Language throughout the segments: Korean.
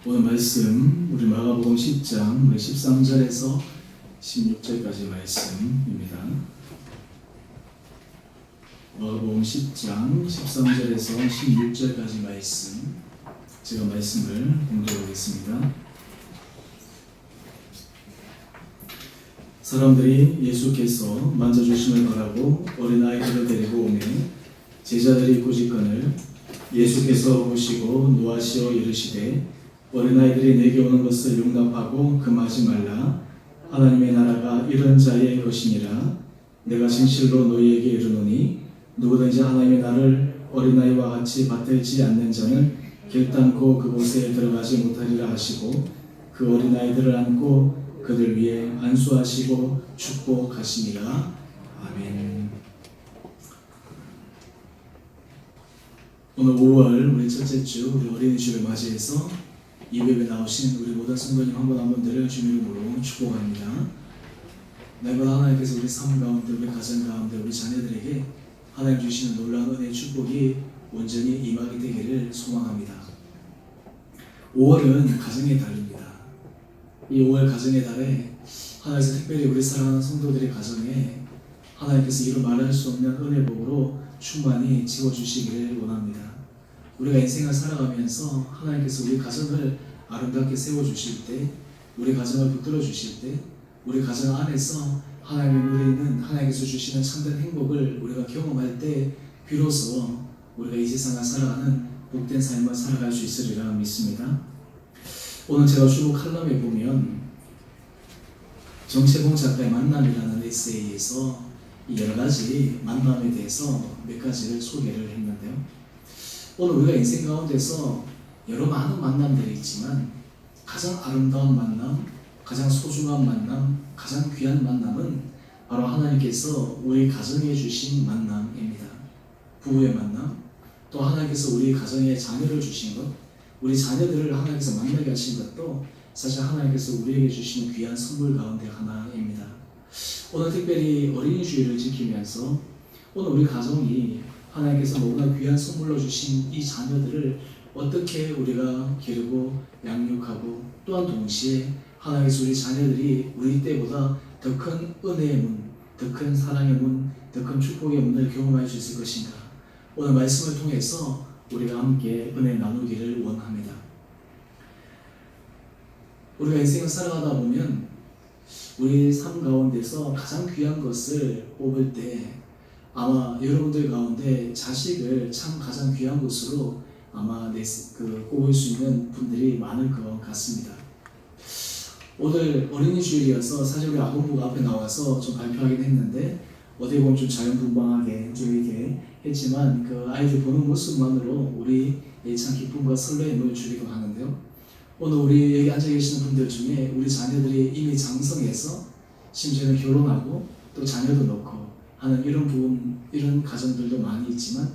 오늘 말씀 우리 마가복음 10장 13절에서 16절까지 말씀입니다. 마가복음 10장 13절에서 16절까지 말씀, 제가 말씀을 공독하겠습니다. 사람들이 예수께서 만져주심을 바라고 어린아이들을 데리고 오매 제자들이 꾸짖거늘 예수께서 보시고 노하시어 이르시되 어린아이들이 내게 오는 것을 용납하고 금하지 말라. 하나님의 나라가 이런 자의 것이니라. 내가 진실로 너희에게 이르노니 누구든지 하나님의 나라를 어린아이와 같이 받들지 않는 자는 결단코 그곳에 들어가지 못하리라 하시고 그 어린아이들을 안고 그들 위에 안수하시고 축복하시니라. 아멘. 오늘 5월 우리 첫째 주 우리 어린이 주를 맞이해서 이 예배에 나오신 우리 모든 성도님 한 분 한 분들을 주님 이름으로 축복합니다. 날마다 하나님께서 우리 삶 가운데, 우리 가정 가운데, 우리 자녀들에게 하나님 주시는 놀라운 은혜의 축복이 온전히 임하게 되기를 소망합니다. 5월은 가정의 달입니다. 이 5월 가정의 달에 하나님께서 특별히 우리 사랑하는 성도들의 가정에 하나님께서 이루 말할 수 없는 은혜 복으로 충만히 지워주시기를 원합니다. 우리가 인생을 살아가면서 하나님께서 우리 가정을 아름답게 세워주실 때, 우리 가정을 붙들어 주실 때, 우리 가정 안에서 하나님의 누리는 하나님께서 주시는 참된 행복을 우리가 경험할 때 비로소 우리가 이 세상을 살아가는 복된 삶을 살아갈 수 있으리라 믿습니다. 오늘 제가 주로 칼럼에 보면 정채봉 작가의 만남이라는 에세이에서 여러 가지 만남에 대해서 몇 가지를 소개를 했는데요. 오늘 우리가 인생 가운데서 여러 많은 만남들이 있지만 가장 아름다운 만남, 가장 소중한 만남, 가장 귀한 만남은 바로 하나님께서 우리 가정에 주신 만남입니다. 부부의 만남, 또 하나님께서 우리 가정에 자녀를 주신 것, 우리 자녀들을 하나님께서 만나게 하신 것도 사실 하나님께서 우리에게 주시는 귀한 선물 가운데 하나입니다. 오늘 특별히 어린이 주일을 지키면서 오늘 우리 가정이 하나님께서 너무나 귀한 선물로 주신 이 자녀들을 어떻게 우리가 기르고 양육하고 또한 동시에 하나님께서 우리 자녀들이 우리 때보다 더 큰 은혜의 문, 더 큰 사랑의 문, 더 큰 축복의 문을 경험할 수 있을 것인가. 오늘 말씀을 통해서 우리가 함께 은혜 나누기를 원합니다. 우리가 인생을 살아가다 보면 우리 삶 가운데서 가장 귀한 것을 뽑을 때 아마 여러분들 가운데 자식을 참 가장 귀한 것으로 아마 꼽을 수 있는 분들이 많을 것 같습니다. 오늘 어린이 주일이어서 사실 우리 아동부가 앞에 나와서 좀 발표하긴 했는데 어떻게 보면 좀 자연분방하게 좀 이렇게 했지만 그 아이들 보는 모습만으로 우리 참 기쁨과 설렘을 주기도 하는데요. 오늘 우리 여기 앉아 계시는 분들 중에 우리 자녀들이 이미 장성해서 심지어는 결혼하고 또 자녀도 놓고 하는 이런 부분, 이런 가정들도 많이 있지만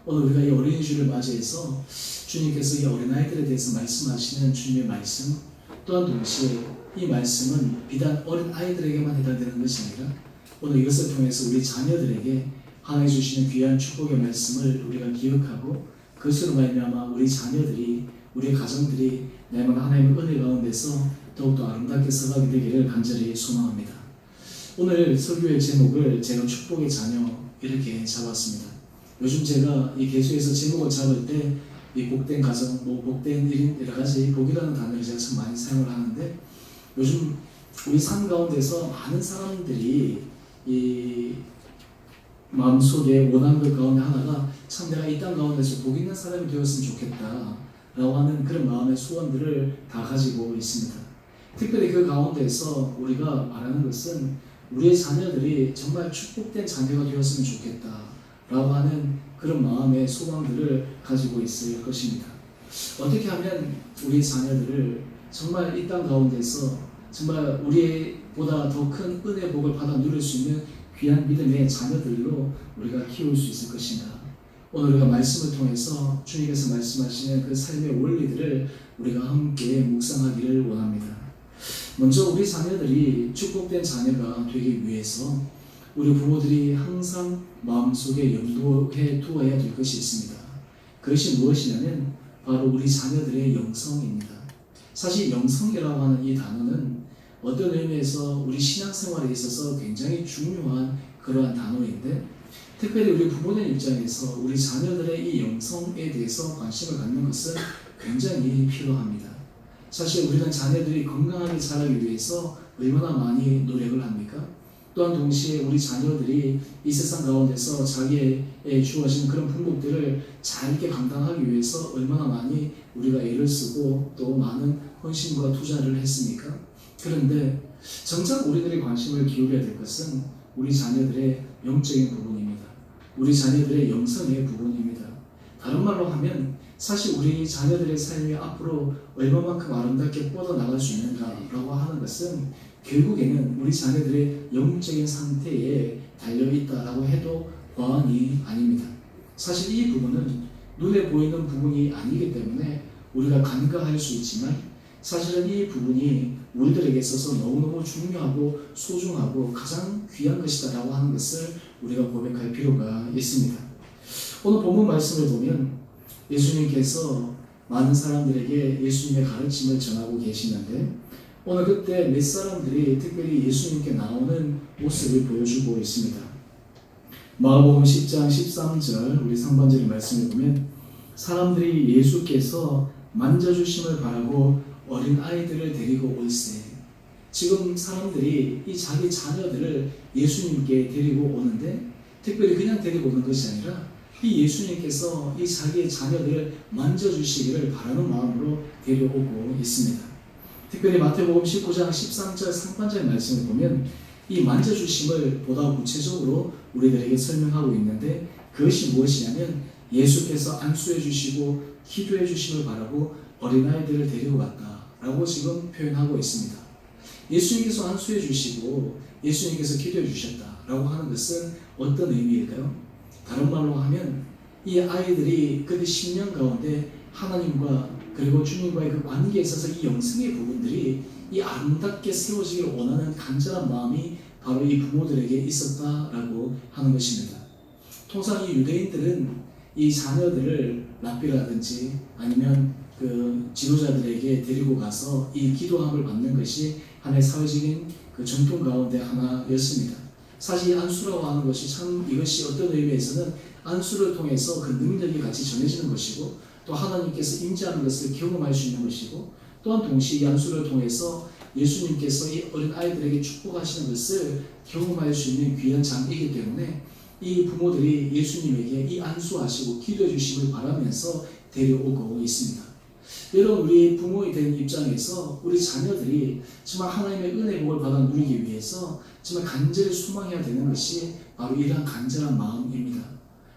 오늘 우리가 이 어린이 주일을 맞이해서 주님께서 이 어린아이들에 대해서 말씀하시는 주님의 말씀, 또한 동시에 이 말씀은 비단 어린아이들에게만 해당되는 것이 아니라 오늘 이것을 통해서 우리 자녀들에게 하나님 주시는 귀한 축복의 말씀을 우리가 기억하고 그것으로 말미암아 우리 자녀들이, 우리 가정들이 날마다 하나님의 은혜 가운데서 더욱더 아름답게 서가게 되기를 간절히 소망합니다. 오늘 설교의 제목을 제가 축복의 자녀 이렇게 잡았습니다. 요즘 제가 이 개수에서 제목을 잡을 때 이 복된 가정, 복된 일인 여러 가지 복이라는 단어를 제가 참 많이 사용을 하는데 요즘 우리 삶 가운데서 많은 사람들이 이 마음속에 원하는 것 가운데 하나가 참 내가 이 땅 가운데서 복 있는 사람이 되었으면 좋겠다 라고 하는 그런 마음의 소원들을 다 가지고 있습니다. 특별히 그 가운데서 우리가 말하는 것은 우리의 자녀들이 정말 축복된 자녀가 되었으면 좋겠다 라고 하는 그런 마음의 소망들을 가지고 있을 것입니다. 어떻게 하면 우리 자녀들을 정말 이 땅 가운데서 정말 우리보다 더 큰 은혜 복을 받아 누릴 수 있는 귀한 믿음의 자녀들로 우리가 키울 수 있을 것인가. 오늘 우리가 말씀을 통해서 주님께서 말씀하시는 그 삶의 원리들을 우리가 함께 묵상하기를 원합니다. 먼저 우리 자녀들이 축복된 자녀가 되기 위해서 우리 부모들이 항상 마음속에 염두해 두어야 될 것이 있습니다. 그것이 무엇이냐면 바로 우리 자녀들의 영성입니다. 사실 영성이라고 하는 이 단어는 어떤 의미에서 우리 신앙생활에 있어서 굉장히 중요한 그러한 단어인데, 특별히 우리 부모님 입장에서 우리 자녀들의 이 영성에 대해서 관심을 갖는 것은 굉장히 필요합니다. 사실 우리는 자녀들이 건강하게 자라기 위해서 얼마나 많이 노력을 합니까? 또한 동시에 우리 자녀들이 이 세상 가운데서 자기의 주어진 그런 품목들을 잘 있게 감당하기 위해서 얼마나 많이 우리가 애를 쓰고 또 많은 헌신과 투자를 했습니까? 그런데 정작 우리들이 관심을 기울여야 될 것은 우리 자녀들의 영적인 부분입니다. 우리 자녀들의 영성의 부분입니다. 다른 말로 하면 사실 우리 자녀들의 삶이 앞으로 얼마만큼 아름답게 뻗어나갈 수 있는가라고 하는 것은 결국에는 우리 자녀들의 영적인 상태에 달려있다라고 해도 과언이 아닙니다. 사실 이 부분은 눈에 보이는 부분이 아니기 때문에 우리가 간과할 수 있지만, 사실은 이 부분이 우리들에게 있어서 너무너무 중요하고 소중하고 가장 귀한 것이다라고 하는 것을 우리가 고백할 필요가 있습니다. 오늘 본문 말씀을 보면 예수님께서 많은 사람들에게 예수님의 가르침을 전하고 계시는데, 오늘 그때 몇 사람들이 특별히 예수님께 나오는 모습을 보여주고 있습니다. 마가복음 10장 13절 우리 상반절의 말씀을 보면, 사람들이 예수께서 만져주심을 바라고 어린 아이들을 데리고 올세. 지금 사람들이 이 자기 자녀들을 예수님께 데리고 오는데, 특별히 그냥 데리고 오는 것이 아니라 이 예수님께서 이 자기의 자녀들을 만져주시기를 바라는 마음으로 데려오고 있습니다. 특별히 마태복음 19장 13절 상반절 말씀을 보면 이 만져주심을 보다 구체적으로 우리들에게 설명하고 있는데, 그것이 무엇이냐면 예수께서 안수해 주시고 기도해 주심을 바라고 어린아이들을 데리고 갔다라고 지금 표현하고 있습니다. 예수님께서 안수해 주시고 예수님께서 기도해 주셨다라고 하는 것은 어떤 의미일까요? 다른 말로 하면 이 아이들이 그때 10년 가운데 하나님과 그리고 주님과의 그 관계에 있어서 이 영성의 부분들이 이 아름답게 세워지기를 원하는 간절한 마음이 바로 이 부모들에게 있었다라고 하는 것입니다. 통상 이 유대인들은 이 자녀들을 랍비라든지 아니면 그 지도자들에게 데리고 가서 이 기도함을 받는 것이 하나의 사회적인 그 전통 가운데 하나였습니다. 사실 이 안수라고 하는 것이 참 이것이 어떤 의미에서는 안수를 통해서 그 능력이 같이 전해지는 것이고, 또 하나님께서 임재하는 것을 경험할 수 있는 것이고, 또한 동시에 이 안수를 통해서 예수님께서 이 어린 아이들에게 축복하시는 것을 경험할 수 있는 귀한 장이기 때문에 이 부모들이 예수님에게 이 안수하시고 기도해 주심을 바라면서 데려오고 있습니다. 여러분, 우리 부모이 된 입장에서 우리 자녀들이 정말 하나님의 은혜 복을 받아 누리기 위해서 정말 간절히 소망해야 되는 것이 바로 이러한 간절한 마음입니다.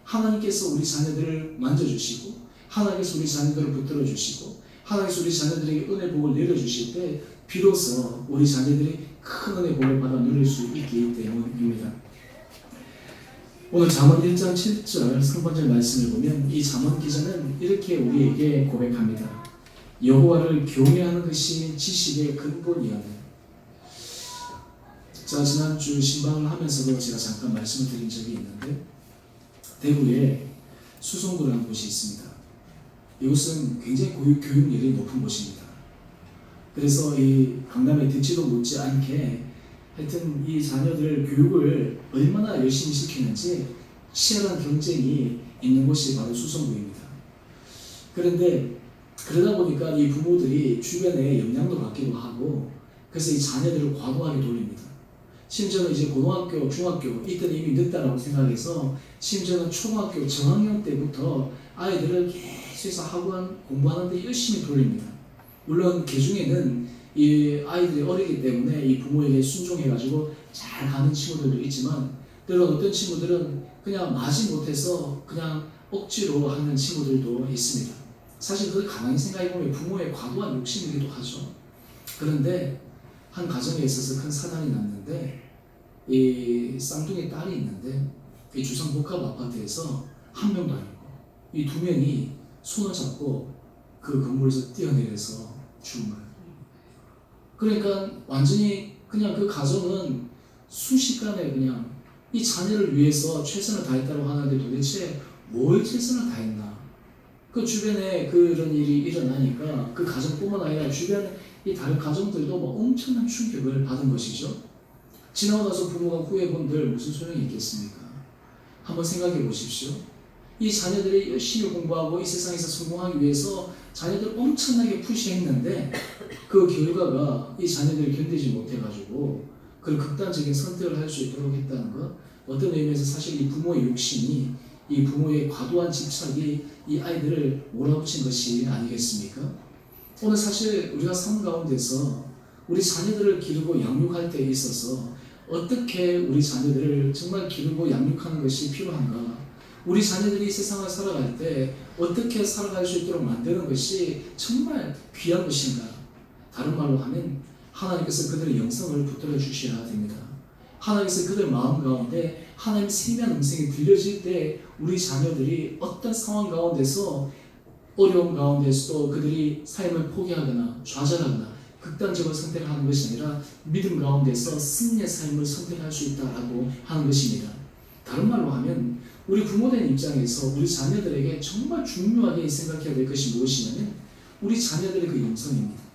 하나님께서 우리 자녀들을 만져주시고 하나님께서 우리 자녀들을 붙들어 주시고 하나님께서 우리 자녀들에게 은혜 복을 내려주실 때 비로소 우리 자녀들이 큰 은혜 복을 받아 누릴 수 있기 때문입니다. 오늘 잠언 1장 7절 상반절 말씀을 보면 이 잠언 기자는 이렇게 우리에게 고백합니다. 여호와를 경외하는 것이 지식의 근본이하되. 자, 지난주 신방을 하면서도 제가 잠깐 말씀을 드린 적이 있는데, 대구에 수성구라는 곳이 있습니다. 이곳은 굉장히 교육열이 높은 곳입니다. 그래서 이 강남에 듣지도 못지 않게 하여튼 이 자녀들 교육을 얼마나 열심히 시키는지 치열한 경쟁이 있는 곳이 바로 수성구입니다. 그런데 그러다 보니까 이 부모들이 주변에 영향도 받기도 하고, 그래서 이 자녀들을 과도하게 돌립니다. 심지어는 이제 고등학교, 중학교 이때는 이미 늦다라고 생각해서 심지어는 초등학교 저학년 때부터 아이들을 계속해서 학원 공부하는데 열심히 돌립니다. 물론 그 중에는 이 아이들이 어리기 때문에 이 부모에게 순종해가지고 잘 가는 친구들도 있지만, 때론 어떤 친구들은 그냥 마지 못해서 그냥 억지로 하는 친구들도 있습니다. 사실 그걸 가만히 생각해보면 부모의 과도한 욕심이기도 하죠. 그런데 한 가정에 있어서 큰 사단이 났는데, 이 쌍둥이 딸이 있는데 이 주상복합 아파트에서 한 명도 아니고 이 두 명이 손을 잡고 그 건물에서 뛰어내려서 죽은 거예요. 그러니까 완전히 그냥 그 가정은 순식간에 그냥 이 자녀를 위해서 최선을 다했다고 하는데 도대체 뭘 최선을 다했나? 그 주변에 그런 일이 일어나니까 그 가정뿐만 아니라 주변 이 다른 가정들도 뭐 엄청난 충격을 받은 것이죠. 지나고 나서 부모가 후회본들 무슨 소용이 있겠습니까? 한번 생각해 보십시오. 이 자녀들이 열심히 공부하고 이 세상에서 성공하기 위해서 자녀들 엄청나게 푸시했는데 그 결과가 이 자녀들이 견디지 못해가지고 그런 극단적인 선택을 할 수 있도록 했다는 것, 어떤 의미에서 사실 이 부모의 욕심이, 이 부모의 과도한 집착이 이 아이들을 몰아붙인 것이 아니겠습니까? 오늘 사실 우리가 삶 가운데서 우리 자녀들을 기르고 양육할 때에 있어서 어떻게 우리 자녀들을 정말 기르고 양육하는 것이 필요한가? 우리 자녀들이 세상을 살아갈 때 어떻게 살아갈 수 있도록 만드는 것이 정말 귀한 것인가? 다른 말로 하면 하나님께서 그들의 영성을 붙들어 주셔야 됩니다. 하나님께서 그들 마음 가운데 하나님의 세미한 음성이 들려질 때 우리 자녀들이 어떤 상황 가운데서 어려움 가운데서도 그들이 삶을 포기하거나 좌절하거나 극단적으로 선택을 하는 것이 아니라 믿음 가운데서 승리의 삶을 선택할 수 있다라고 하는 것입니다. 다른 말로 하면 우리 부모된 입장에서 우리 자녀들에게 정말 중요하게 생각해야 될 것이 무엇이냐면 우리 자녀들의 그 영성입니다.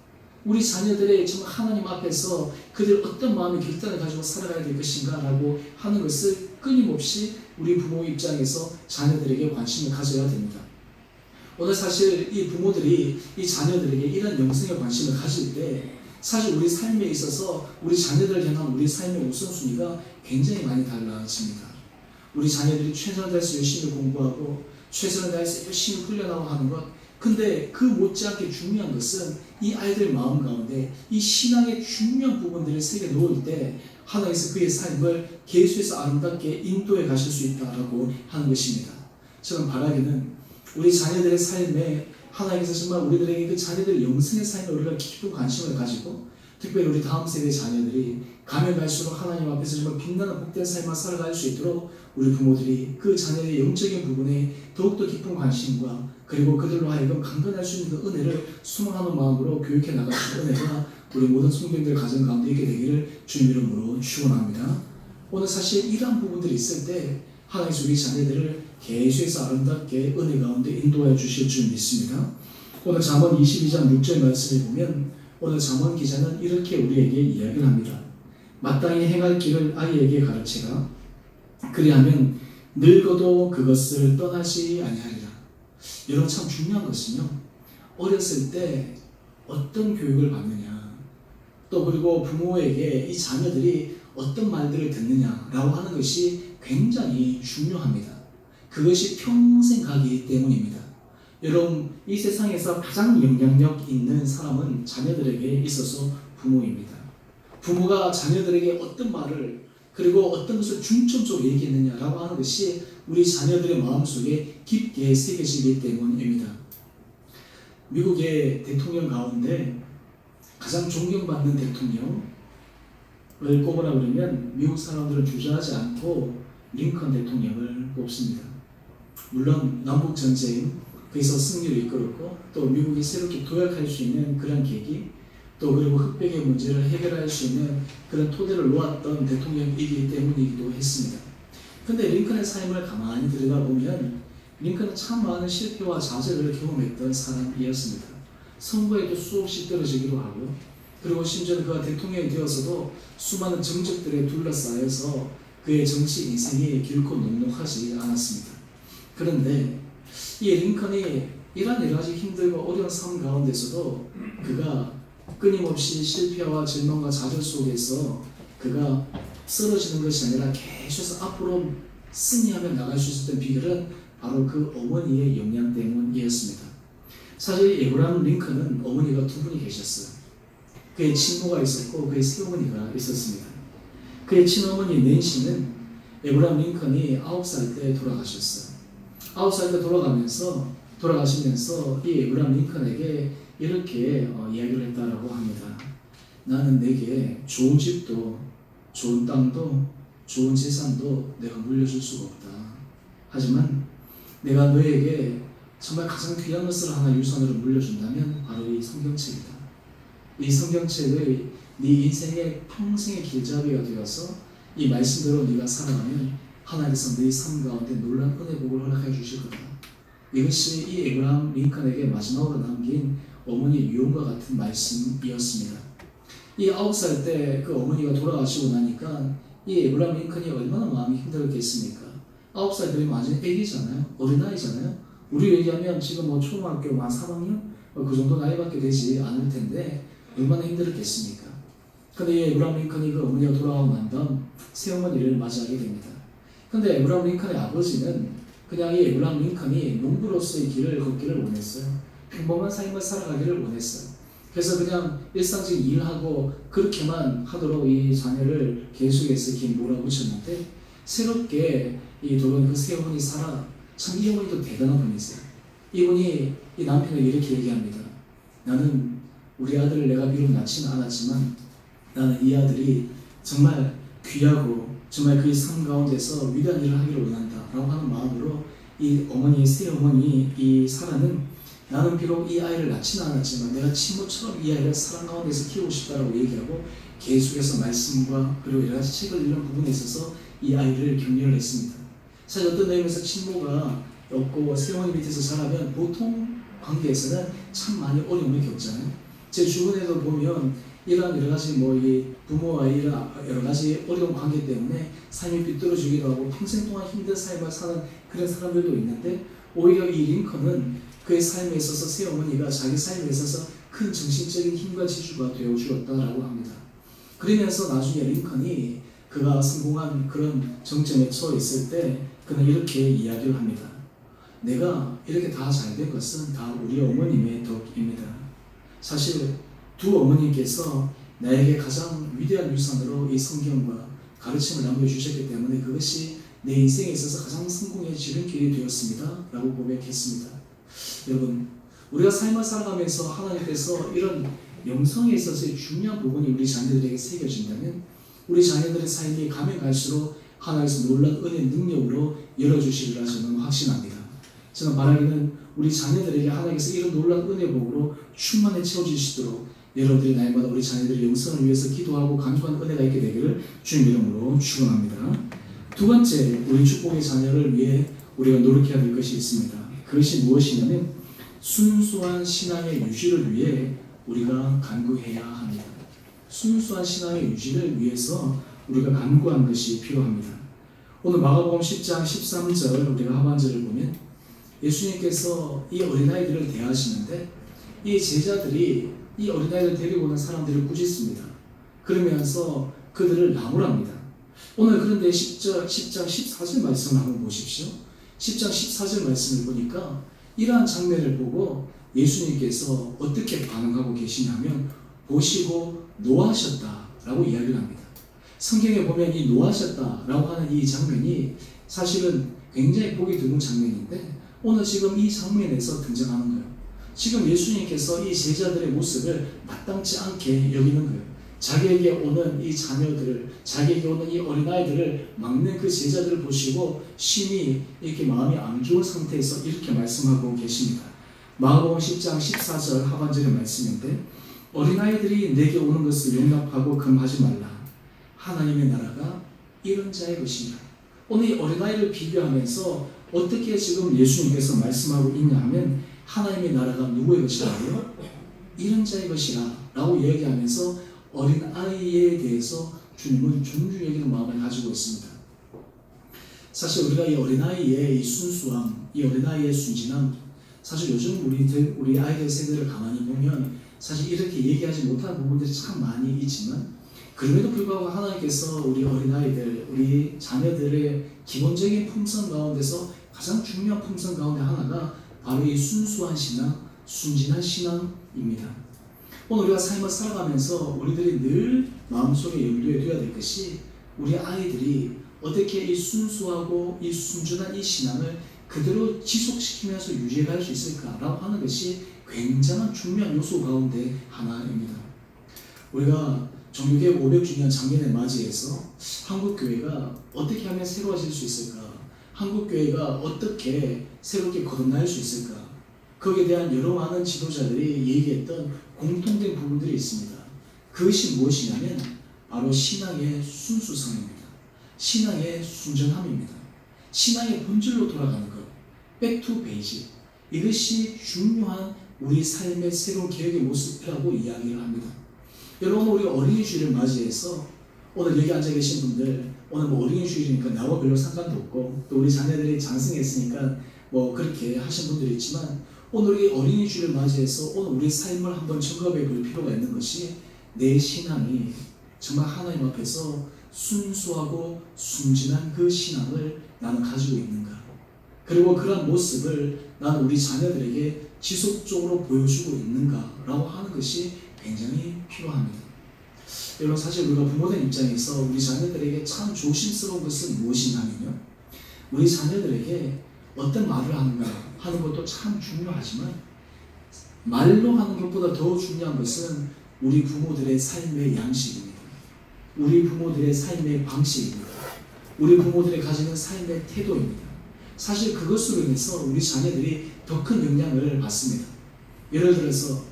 우리 자녀들의 정말 하나님 앞에서 그들 어떤 마음의 결단을 가지고 살아가야 될 것인가 라고 하는 것을 끊임없이 우리 부모 입장에서 자녀들에게 관심을 가져야 됩니다. 오늘 사실 이 부모들이 이 자녀들에게 이런 영성에 관심을 가질 때 사실 우리 삶에 있어서 우리 자녀들을 향한 우리 삶의 우선순위가 굉장히 많이 달라집니다. 우리 자녀들이 최선을 다해서 열심히 공부하고 최선을 다해서 열심히 훈련하고 하는 것, 근데 그 못지않게 중요한 것은 이 아이들 마음 가운데 이 신앙의 중요한 부분들을 새겨 놓을 때 하나님께서 그의 삶을 계수해서 아름답게 인도해 가실 수 있다라고 하는 것입니다. 저는 바라기는 우리 자녀들의 삶에 하나님께서 정말 우리들에게 그 자녀들의 영성의 삶에 우리가 깊은 관심을 가지고 특별히 우리 다음 세대 자녀들이 가면 갈수록 하나님 앞에서 정말 빛나는 복된 삶을 살아갈 수 있도록 우리 부모들이 그 자녀의 영적인 부분에 더욱더 깊은 관심과 그리고 그들로 하여금 강건할 수 있는 그 은혜를 수망하는 마음으로 교육해 나갈 수 있는 은혜가 우리 모든 성도님들 가정 가운데 있게 되기를 주님 이름으로 축원합니다. 오늘 사실 이러한 부분들이 있을 때 하나님께서 우리 자녀들을 계속해서 아름답게 은혜 가운데 인도하여 주실 줄 믿습니다. 오늘 잠언 22장 6절 말씀을 보면 오늘 잠언 기자는 이렇게 우리에게 이야기를 합니다. 마땅히 행할 길을 아이에게 가르치라. 그리하면 늙어도 그것을 떠나지 아니하리라. 여러분 참 중요한 것은요. 어렸을 때 어떤 교육을 받느냐 또 그리고 부모에게 이 자녀들이 어떤 말들을 듣느냐라고 하는 것이 굉장히 중요합니다. 그것이 평생 가기 때문입니다. 여러분 이 세상에서 가장 영향력 있는 사람은 자녀들에게 있어서 부모입니다. 부모가 자녀들에게 어떤 말을 그리고 어떤 것을 중점적으로 얘기했느냐라고 하는 것이 우리 자녀들의 마음속에 깊게 새겨지기 때문입니다. 미국의 대통령 가운데 가장 존경받는 대통령을 꼽으라 그러면 미국 사람들은 주저하지 않고 링컨 대통령을 뽑습니다. 물론 남북전쟁 거기서 승리를 이끌었고 또 미국이 새롭게 도약할 수 있는 그런 계기 또 그리고 흑백의 문제를 해결할 수 있는 그런 토대를 놓았던 대통령이기 때문이기도 했습니다. 근데 링컨의 삶을 가만히 들여다보면 링컨은 참 많은 실패와 좌절을 경험했던 사람이었습니다. 선거에도 수없이 떨어지기도 하고 그리고 심지어 그가 대통령이 되어서도 수많은 정적들에 둘러싸여서 그의 정치 인생이 길고 녹록하지 않았습니다. 그런데 이 링컨이 이런 여러 가지 힘들고 어려운 삶 가운데서도 그가 끊임없이 실패와 절망과 좌절 속에서 그가 쓰러지는 것이 아니라 계속해서 앞으로 승리하며 나갈 수 있었던 비결은 바로 그 어머니의 영향 때문이었습니다. 사실 에브라함 링컨은 어머니가 두 분이 계셨어요. 그의 친모가 있었고 그의 새어머니가 있었습니다. 그의 친어머니 낸시는 에브라함 링컨이 9살 때 돌아가셨어요. 9살 때 돌아가시면서 이 에브라함 링컨에게 이렇게 이야기를 했다라고 합니다. 나는 내게 좋은 집도 좋은 땅도 좋은 재산도 내가 물려줄 수가 없다. 하지만 내가 너에게 정말 가장 귀한 것을 하나 유산으로 물려준다면 바로 이 성경책이다. 이 성경책의 네 인생의 평생의 길잡이가 되어서 이 말씀대로 네가 살아가면 하나님께서 네 삶 가운데 놀라운 은혜 복을 허락해 주실 거다. 이것이 이 에브라함 링컨에게 마지막으로 남긴 어머니 유언과 같은 말씀이었습니다. 이 9살 때 그 어머니가 돌아가시고 나니까 이 에브라함 링컨이 얼마나 마음이 힘들었겠습니까? 9살 되면 완전 애기잖아요. 어린아이잖아요. 우리 얘기하면 지금 뭐 초등학교 만 3학년? 그 정도 나이밖에 되지 않을 텐데 얼마나 힘들었겠습니까? 근데 이 에브라함 링컨이 그 어머니가 돌아가고 난 다음 새어머니를 맞이하게 됩니다. 근데 에브라함 링컨의 아버지는 그냥 이 에브라함 링컨이 농부로서의 길을 걷기를 원했어요. 평범한 삶을 살아가기를 원했어요. 그래서 그냥 일상적인 일하고 그렇게만 하도록 이 자녀를 계속해서 이렇게 몰아붙였는데 새롭게 이 돌아온 그 새어머니 사라, 참 이 어머니도 대단한 분이세요. 이분이 이 남편에게 이렇게 얘기합니다. 나는 우리 아들을 내가 비록 낳지는 않았지만 나는 이 아들이 정말 귀하고 정말 그의 삶 가운데서 위대한 일을 하기를 원한다 라고 하는 마음으로 이 어머니, 새어머니 이 사라는 나는 비록 이 아이를 낳지는 않았지만 내가 친모처럼 이 아이를 사랑 가운데서 키우고 싶다라고 얘기하고 계속해서 말씀과 그리고 여러 가지 책을 읽는 부분에 있어서 이 아이를 격려를 했습니다. 사실 어떤 의미에서 친모가 없고 새어머니 밑에서 자라면 보통 관계에서는 참 많이 어려움을 겪잖아요. 제 주변에도 보면 이러한 여러 가지 이 부모와 이런 여러 가지 어려운 관계 때문에 삶이 비뚤어지기도 하고 평생 동안 힘든 삶을 사는 그런 사람들도 있는데 오히려 이 링컨은 그의 삶에 있어서 새어머니가 자기 삶에 있어서 큰 정신적인 힘과 지주가 되어 주었다라고 합니다. 그러면서 나중에 링컨이 그가 성공한 그런 정점에 처해 있을 때 그는 이렇게 이야기를 합니다. 내가 이렇게 다 잘 된 것은 다 우리 어머님의 덕입니다. 사실 두 어머님께서 나에게 가장 위대한 유산으로 이 성경과 가르침을 남겨주셨기 때문에 그것이 내 인생에 있어서 가장 성공의 지름길이 되었습니다 라고 고백했습니다. 여러분, 우리가 삶을 살아가면서 하나님께서 이런 영성에 있어서의 중요한 부분이 우리 자녀들에게 새겨진다면 우리 자녀들의 삶이 가면 갈수록 하나님께서 놀라운 은혜의 능력으로 열어주시리라 저는 확신합니다. 저는 바라기는 우리 자녀들에게 하나님께서 이런 놀라운 은혜복으로 충만히 채워주시도록 여러분들이 날마다 우리 자녀들의 영성을 위해서 기도하고 간구한 은혜가 있게 되기를 주님 이름으로 축원합니다. 두 번째, 우리 축복의 자녀를 위해 우리가 노력해야 될 것이 있습니다. 그것이 무엇이냐면 순수한 신앙의 유지를 위해 우리가 간구해야 합니다. 순수한 신앙의 유지를 위해서 우리가 간구한 것이 필요합니다. 오늘 마가복음 10장 13절 우리가 하반절을 보면 예수님께서 이 어린아이들을 대하시는데 이 제자들이 이 어린아이를 데리고 오는 사람들을 꾸짖습니다. 그러면서 그들을 나무랍니다. 오늘 그런데 10장 14절 말씀을 한번 보십시오. 10장 14절 말씀을 보니까 이러한 장면을 보고 예수님께서 어떻게 반응하고 계시냐면 보시고 노하셨다라고 이야기를 합니다. 성경에 보면 이 노하셨다라고 하는 이 장면이 사실은 굉장히 보기 드문 장면인데 오늘 지금 이 장면에서 등장하는 거예요. 지금 예수님께서 이 제자들의 모습을 마땅치 않게 여기는 거예요. 자기에게 오는 이 자녀들을, 자기에게 오는 이 어린아이들을 막는 그 제자들을 보시고 심히 이렇게 마음이 안 좋은 상태에서 이렇게 말씀하고 계십니다. 마가복음 10장 14절 하반절의 말씀인데 어린아이들이 내게 오는 것을 용납하고 금하지 말라. 하나님의 나라가 이런 자의 것이니라. 오늘 이 어린아이를 비교하면서 어떻게 지금 예수님께서 말씀하고 있냐 하면 하나님의 나라가 누구의 것이라고요? 이런 자의 것이라 라고 이야기하면서 어린아이에 대해서 주님은 존중히 여기는 마음을 가지고 있습니다. 사실 우리가 이 어린아이의 이 순수함, 이 어린아이의 순진함, 사실 요즘 우리 아이들 세대를 가만히 보면 사실 이렇게 얘기하지 못하는 부분들이 참 많이 있지만 그럼에도 불구하고 하나님께서 우리 어린아이들, 우리 자녀들의 기본적인 품성 가운데서 가장 중요한 품성 가운데 하나가 바로 이 순수한 신앙, 순진한 신앙입니다. 오늘 우리가 삶을 살아가면서 우리들이 늘 마음속에 염두에 둬야 될 것이 우리 아이들이 어떻게 이 순수하고 이 순진한 이 신앙을 그대로 지속시키면서 유지할 수 있을까라고 하는 것이 굉장한 중요한 요소 가운데 하나입니다. 우리가 종교개혁 500주년 장면에 맞이해서 한국교회가 어떻게 하면 새로워질 수 있을까? 한국교회가 어떻게 새롭게 거듭날 수 있을까? 거기에 대한 여러 많은 지도자들이 얘기했던 공통된 부분들이 있습니다. 그것이 무엇이냐면 바로 신앙의 순수성입니다. 신앙의 순전함입니다. 신앙의 본질로 돌아가는 것, back to basic. 이것이 중요한 우리 삶의 새로운 개혁의 모습이라고 이야기를 합니다. 여러분, 우리 어린이 주일을 맞이해서 오늘 여기 앉아 계신 분들, 오늘 뭐 어린이 주일이니까 나와 별로 상관도 없고, 또 우리 자녀들이 장성했으니까 뭐 그렇게 하신 분들이 있지만, 오늘 이 어린이 주일을 맞이해서 오늘 우리 삶을 한번 점검해 볼 필요가 있는 것이, 내 신앙이 정말 하나님 앞에서 순수하고 순진한 그 신앙을 나는 가지고 있는가, 그리고 그런 모습을 나는 우리 자녀들에게 지속적으로 보여주고 있는가라고 하는 것이 굉장히 필요합니다. 여러분, 사실 우리가 부모된 입장에서 우리 자녀들에게 참 조심스러운 것은 무엇이냐면요, 우리 자녀들에게 어떤 말을 하는가 하는 것도 참 중요하지만, 말로 하는 것보다 더 중요한 것은 우리 부모들의 삶의 양식입니다. 우리 부모들의 삶의 방식입니다. 우리 부모들이 가지는 삶의 태도입니다. 사실 그것으로 인해서 우리 자녀들이 더 큰 영향을 받습니다. 예를 들어서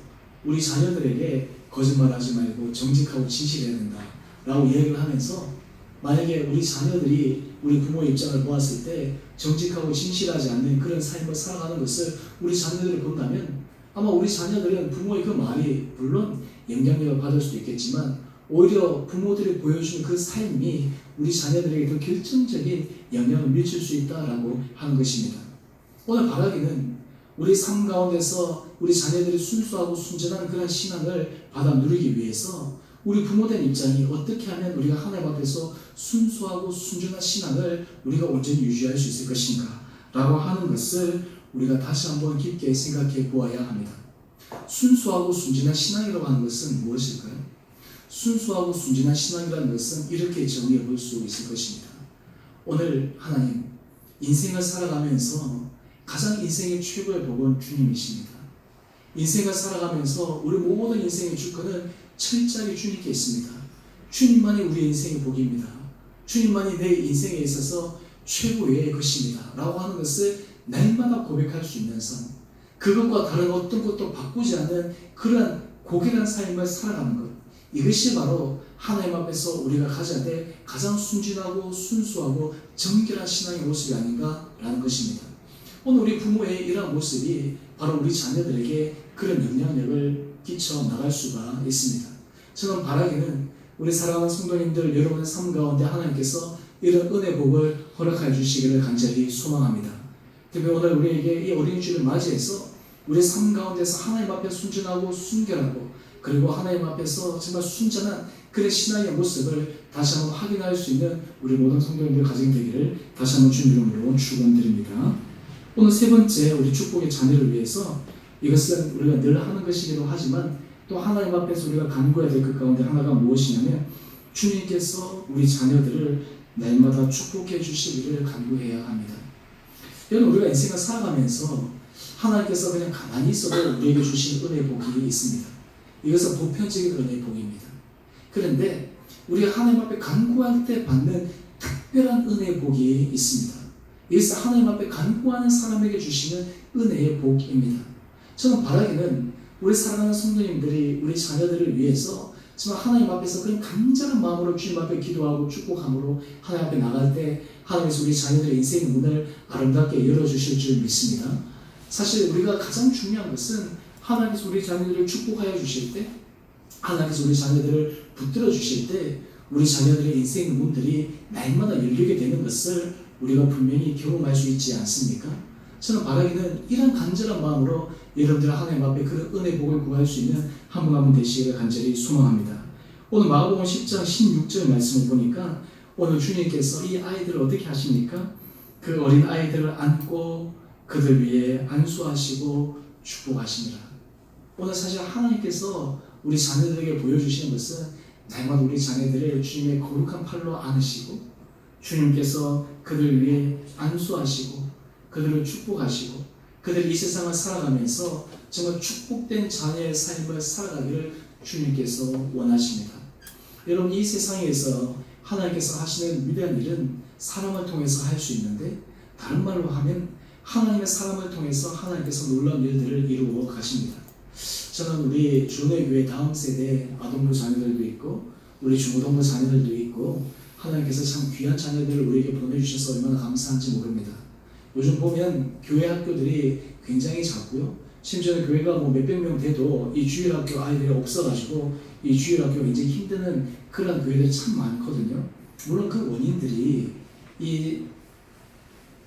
우리 자녀들에게 거짓말하지 말고 정직하고 진실해야 된다 라고 이야기를 하면서, 만약에 우리 자녀들이 우리 부모의 입장을 보았을 때 정직하고 진실하지 않는 그런 삶을 살아가는 것을 우리 자녀들이 본다면, 아마 우리 자녀들은 부모의 그 말이 물론 영향력을 받을 수도 있겠지만, 오히려 부모들이 보여주는 그 삶이 우리 자녀들에게 더 결정적인 영향을 미칠 수 있다라고 하는 것입니다. 오늘 바라기는 우리 삶 가운데서 우리 자녀들이 순수하고 순전한 그런 신앙을 받아 누리기 위해서 우리 부모된 입장이 어떻게 하면 우리가 하나님 앞에서 순수하고 순전한 신앙을 우리가 온전히 유지할 수 있을 것인가 라고 하는 것을 우리가 다시 한번 깊게 생각해 보아야 합니다. 순수하고 순전한 신앙이라고 하는 것은 무엇일까요? 순수하고 순전한 신앙이라는 것은 이렇게 정의해 볼 수 있을 것입니다. 오늘 하나님, 인생을 살아가면서 가장 인생의 최고의 복은 주님이십니다. 인생을 살아가면서 우리 모든 인생의 주권은 철저하게 주님께 있습니다. 주님만이 우리 인생의 복입니다. 주님만이 내 인생에 있어서 최고의 것입니다 라고 하는 것을 날마다 고백할 수 있는 삶, 그것과 다른 어떤 것도 바꾸지 않는 그런 고결한 삶을 살아가는 것, 이것이 바로 하나님 앞에서 우리가 가져야 될 가장 순진하고 순수하고 정결한 신앙의 모습이 아닌가라는 것입니다. 오늘 우리 부모의 이러한 모습이 바로 우리 자녀들에게 그런 영향력을 끼쳐 나갈 수가 있습니다. 저는 바라기는 우리 사랑하는 성도님들, 여러분의 삶 가운데 하나님께서 이런 은혜 복을 허락해 주시기를 간절히 소망합니다. 특히 오늘 우리에게 이 어린이 주일을 맞이해서 우리 삶 가운데서 하나님 앞에 순진하고 순결하고, 그리고 하나님 앞에서 정말 순전한 그런 신앙의 모습을 다시 한번 확인할 수 있는 우리 모든 성도님들 가정이 되기를 다시 한번 주님 이름으로 축원드립니다. 오늘 세 번째, 우리 축복의 자녀를 위해서, 이것은 우리가 늘 하는 것이기도 하지만 또 하나님 앞에서 우리가 간구해야 될 것 가운데 하나가 무엇이냐면, 주님께서 우리 자녀들을 날마다 축복해 주시기를 간구해야 합니다. 여러분, 우리가 인생을 살아가면서 하나님께서 그냥 가만히 있어도 우리에게 주신 은혜 복이 있습니다. 이것은 보편적인 은혜의 복입니다. 그런데 우리가 하나님 앞에 간구할 때 받는 특별한 은혜의 복이 있습니다. 이것은 하나님 앞에 간구하는 사람에게 주시는 은혜의 복입니다. 저는 바라기는 우리 사랑하는 성도님들이 우리 자녀들을 위해서 정말 하나님 앞에서 그런 간절한 마음으로 주님 앞에 기도하고 축복함으로 하나님 앞에 나갈 때 하나님께서 우리 자녀들의 인생의 문을 아름답게 열어주실 줄 믿습니다. 사실 우리가 가장 중요한 것은 하나님께서 우리 자녀들을 축복하여 주실 때, 하나님께서 우리 자녀들을 붙들어 주실 때 우리 자녀들의 인생의 문들이 날마다 열리게 되는 것을 우리가 분명히 경험할 수 있지 않습니까? 저는 바라기는 이런 간절한 마음으로 여러분들 하나님 앞에 그런 은혜 복을 구할 수 있는 한 분 한 분 되시기를 간절히 소망합니다. 오늘 마가복음 10장 16절 말씀을 보니까 오늘 주님께서 이 아이들을 어떻게 하십니까? 그 어린 아이들을 안고 그들 위에 안수하시고 축복하시니라. 오늘 사실 하나님께서 우리 자녀들에게 보여주시는 것은 날마다 우리 자녀들을 주님의 거룩한 팔로 안으시고, 주님께서 그들 위해 안수하시고 그들을 축복하시고, 그들이 이 세상을 살아가면서 정말 축복된 자녀의 삶을 살아가기를 주님께서 원하십니다. 여러분, 이 세상에서 하나님께서 하시는 위대한 일은 사람을 통해서 할 수 있는데, 다른 말로 하면 하나님의 사람을 통해서 하나님께서 놀라운 일들을 이루어 가십니다. 저는 우리 주은혜교회 다음 세대 아동부 자녀들도 있고 우리 중고등부 자녀들도 있고, 하나님께서 참 귀한 자녀들을 우리에게 보내주셔서 얼마나 감사한지 모릅니다. 요즘 보면 교회 학교들이 굉장히 작고요. 심지어 교회가 뭐 몇백 명 돼도 이 주일학교 아이들이 없어가지고 이 주일학교 굉장히 힘드는 그런 교회들이 참 많거든요. 물론 그 원인들이 이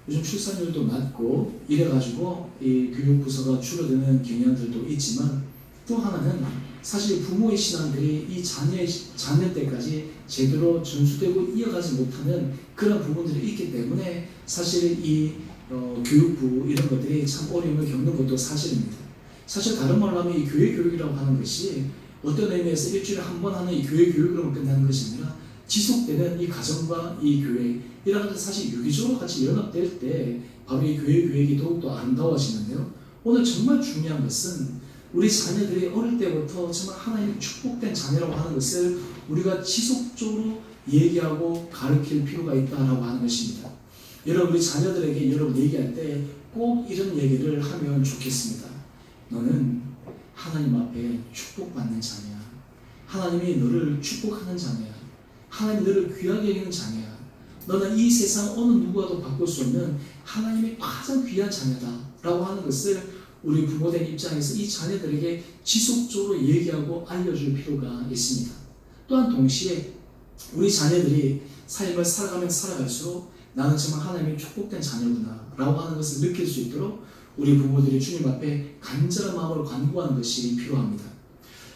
요즘 출산율도 낮고 이래가지고 이 교육부서가 줄어드는 경향들도 있지만, 또 하나는 사실 부모의 신앙들이 이 자녀 때까지 제대로 전수되고 이어가지 못하는 그런 부분들이 있기 때문에 사실 이 교육부 이런 것들이 참 어려움을 겪는 것도 사실입니다. 사실 다른 말로 하면 이 교회 교육이라고 하는 것이 어떤 의미에서 일주일에 한 번 하는 이 교회 교육으로만 끝나는 것이 아니라 지속되는 이 가정과 이 교회 이라는 것은 사실 유기적으로 같이 연합될 때 바로 이 교회 교육이 더욱더 아름다워지는데요. 오늘 정말 중요한 것은 우리 자녀들이 어릴 때부터 정말 하나님의 축복된 자녀라고 하는 것을 우리가 지속적으로 얘기하고 가르칠 필요가 있다라고 하는 것입니다. 여러분, 우리 자녀들에게 여러분 얘기할 때 꼭 이런 얘기를 하면 좋겠습니다. 너는 하나님 앞에 축복받는 자녀야. 하나님이 너를 축복하는 자녀야. 하나님이 너를 귀하게 여기는 자녀야. 너는 이 세상 어느 누구와도 바꿀 수 없는 하나님의 가장 귀한 자녀다 라고 하는 것을 우리 부모된 입장에서 이 자녀들에게 지속적으로 얘기하고 알려줄 필요가 있습니다. 또한 동시에 우리 자녀들이 삶을 살아가면 살아갈수록 나는 정말 하나님의 축복된 자녀구나 라고 하는 것을 느낄 수 있도록 우리 부모들이 주님 앞에 간절한 마음으로 간구하는 것이 필요합니다.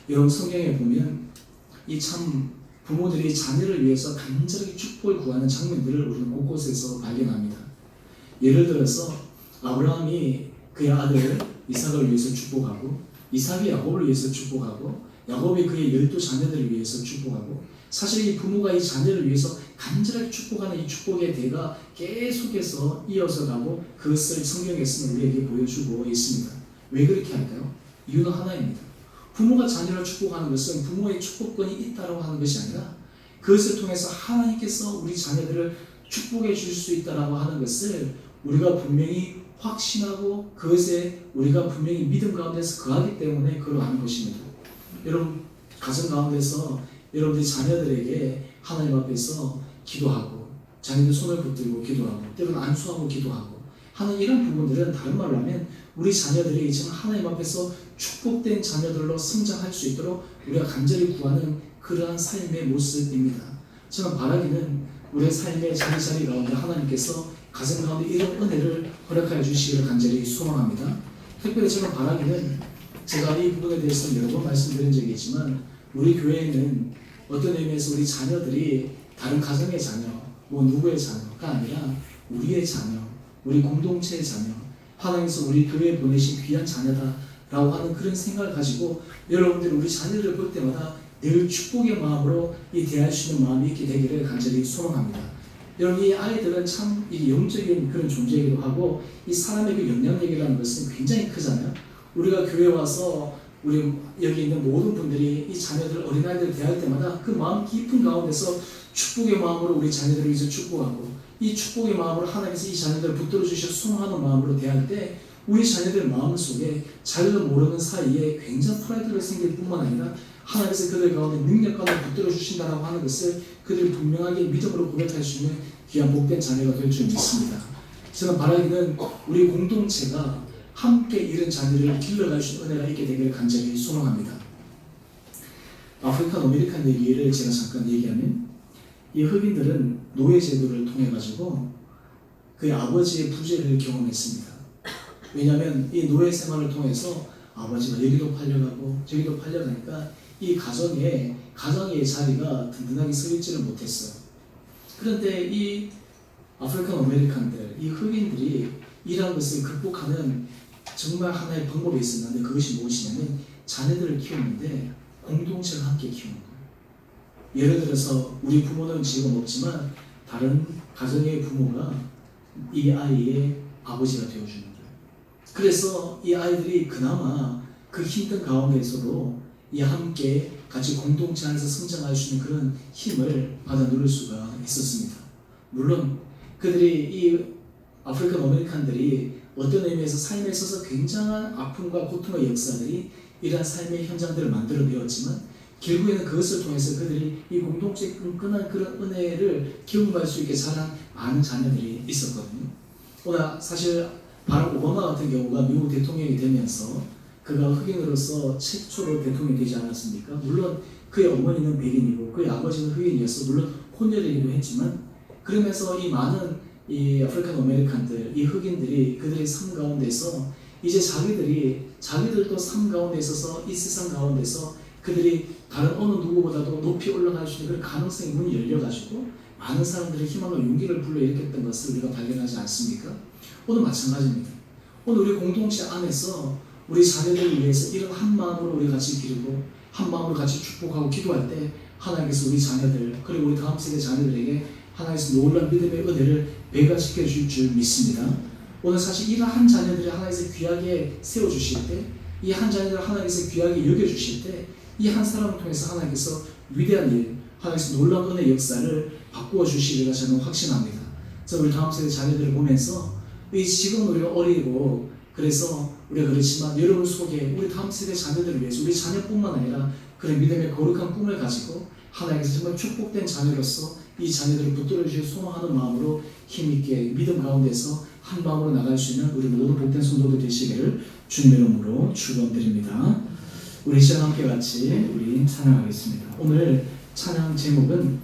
여러분, 성경에 보면 이 참 부모들이 자녀를 위해서 간절하게 축복을 구하는 장면들을 우리는 곳곳에서 발견합니다. 예를 들어서 아브라함이 그의 아들 이삭을 위해서 축복하고, 이삭이 야곱을 위해서 축복하고, 야곱이 그의 12자녀들을 위해서 축복하고, 사실 이 부모가 이 자녀를 위해서 간절하게 축복하는 이 축복의 대가 계속해서 이어서 가고 그것을 성경에서는 우리에게 보여주고 있습니다. 왜 그렇게 할까요? 이유는 하나입니다. 부모가 자녀를 축복하는 것은 부모의 축복권이 있다고 하는 것이 아니라 그것을 통해서 하나님께서 우리 자녀들을 축복해 줄 수 있다고 하는 것을 우리가 분명히 확신하고 그것에 우리가 분명히 믿음 가운데서 거하기 때문에 그러한 것입니다. 여러분, 가정 가운데서 여러분들이 자녀들에게 하나님 앞에서 기도하고 자녀들 손을 붙들고 기도하고 때로는 안수하고 기도하고 하는 이런 부분들은 다른 말로 하면 우리 자녀들이 지금 하나님 앞에서 축복된 자녀들로 성장할 수 있도록 우리가 간절히 구하는 그러한 삶의 모습입니다. 저는 바라기는 우리의 삶의 자리자리 가운데 하나님께서 가정 가운데 이런 은혜를 허락하여 주시기를 간절히 소망합니다. 특별히 저는 바라기는 제가 이 부분에 대해서 여러 번 말씀드린 적이 있지만 우리 교회에는 어떤 의미에서 우리 자녀들이 다른 가정의 자녀, 뭐 누구의 자녀가 아니라 우리의 자녀, 우리 공동체의 자녀, 하나님께서 우리 교회에 보내신 귀한 자녀다라고 하는 그런 생각을 가지고 여러분들이 우리 자녀를 볼 때마다 늘 축복의 마음으로 대할 수 있는 마음이 있게 되기를 간절히 소망합니다. 여러분, 이 아이들은 참 이 영적인 그런 존재이기도 하고 이 사람의 그 영향력이라는 것은 굉장히 크잖아요. 우리가 교회 와서 우리 여기 있는 모든 분들이 이 자녀들, 어린아이들을 대할 때마다 그 마음 깊은 가운데서 축복의 마음으로 우리 자녀들을 위해서 축복하고 이 축복의 마음으로 하나님께서 이 자녀들을 붙들어 주셔서 소망하는 마음으로 대할 때 우리 자녀들 마음 속에 자기도 모르는 사이에 굉장한 프라이드가 생길 뿐만 아니라 하나님께서 그들 가운데 능력 가운데 붙들어 주신다라고 하는 것을 그들이 분명하게 믿음으로 고백할 수 있는 귀한 복된 자녀가 될 줄 믿습니다. 저는 바라기는 우리 공동체가 함께 이런 자녀를 길러갈 수 있는 은혜가 있게 되기를 간절히 소망합니다. 아프리칸 아메리칸 얘기를 제가 잠깐 얘기하면 이 흑인들은 노예 제도를 통해 가지고 그의 아버지의 부재를 경험했습니다. 왜냐하면 이 노예 생활을 통해서 아버지가 여기도 팔려가고 저기도 팔려가니까 이 가정의 자리가 든든하게 서 있지를 못했어요. 그런데 이 아프리칸 아메리칸들, 이 흑인들이 이러한 것을 극복하는 정말 하나의 방법이 있었는데 그것이 무엇이냐면 자녀들을 키우는데 공동체를 함께 키우는 거예요. 예를 들어서 우리 부모는 지금 없지만 다른 가정의 부모가 이 아이의 아버지가 되어주는 거예요. 그래서 이 아이들이 그나마 그 힘든 가운데서도 이 함께 같이 공동체 안에서 성장할 수 있는 그런 힘을 받아 누릴 수가 있었습니다. 물론 그들이 이 아프리칸 아메리칸들이 어떤 의미에서 삶에 있어서 굉장한 아픔과 고통의 역사들이 이러한 삶의 현장들을 만들어내었지만 결국에는 그것을 통해서 그들이 이 공동체의 끈끈한 그런 은혜를 경험할 수 있게 자란 많은 자녀들이 있었거든요. 오늘 사실 바락 오바마 같은 경우가 미국 대통령이 되면서 그가 흑인으로서 최초로 대통령이 되지 않았습니까? 물론 그의 어머니는 백인이고 그의 아버지는 흑인이었어. 물론 혼혈이기도 했지만 그러면서 이 많은 이 아프리칸 아메리칸들, 이 흑인들이 그들의 삶 가운데서 이제 자기들도 삶 가운데 있어서 이 세상 가운데서 그들이 다른 어느 누구보다도 높이 올라갈 수 있는 그런 가능성의 문이 열려가지고 많은 사람들의 희망과 용기를 불러일으켰던 것을 우리가 발견하지 않습니까? 오늘 마찬가지입니다. 오늘 우리 공동체 안에서 우리 자녀들을 위해서 이런 한 마음으로 우리 같이 기르고 한 마음으로 같이 축복하고 기도할 때 하나님께서 우리 자녀들 그리고 우리 다음 세대 자녀들에게 하나님께서 놀라운 믿음의 은혜를 배가시켜 주실 줄 믿습니다. 오늘 사실 이런 한 자녀들을 하나님께서 귀하게 세워주실 때 이 한 자녀들을 하나님께서 귀하게 여겨주실 때 이 한 사람을 통해서 하나님께서 위대한 일 하나님께서 놀라운 은혜의 역사를 바꾸어 주시리라 저는 확신합니다. 그래서 우리 다음 세대 자녀들을 보면서 지금 우리가 어리고 그래서 우리가 그렇지만 여러분 속에 우리 다음 세대 자녀들을 위해서 우리 자녀뿐만 아니라 그런 믿음의 거룩한 꿈을 가지고 하나님께서 정말 축복된 자녀로서 이 자녀들을 붙들어 주실 소망하는 마음으로 힘있게 믿음 가운데서 한 마음으로 나갈 수 있는 우리 모든 복된 성도들 되시기를 주님의 이름으로 축원드립니다. 우리 시간 함께 같이 우리 찬양하겠습니다. 오늘 찬양 제목은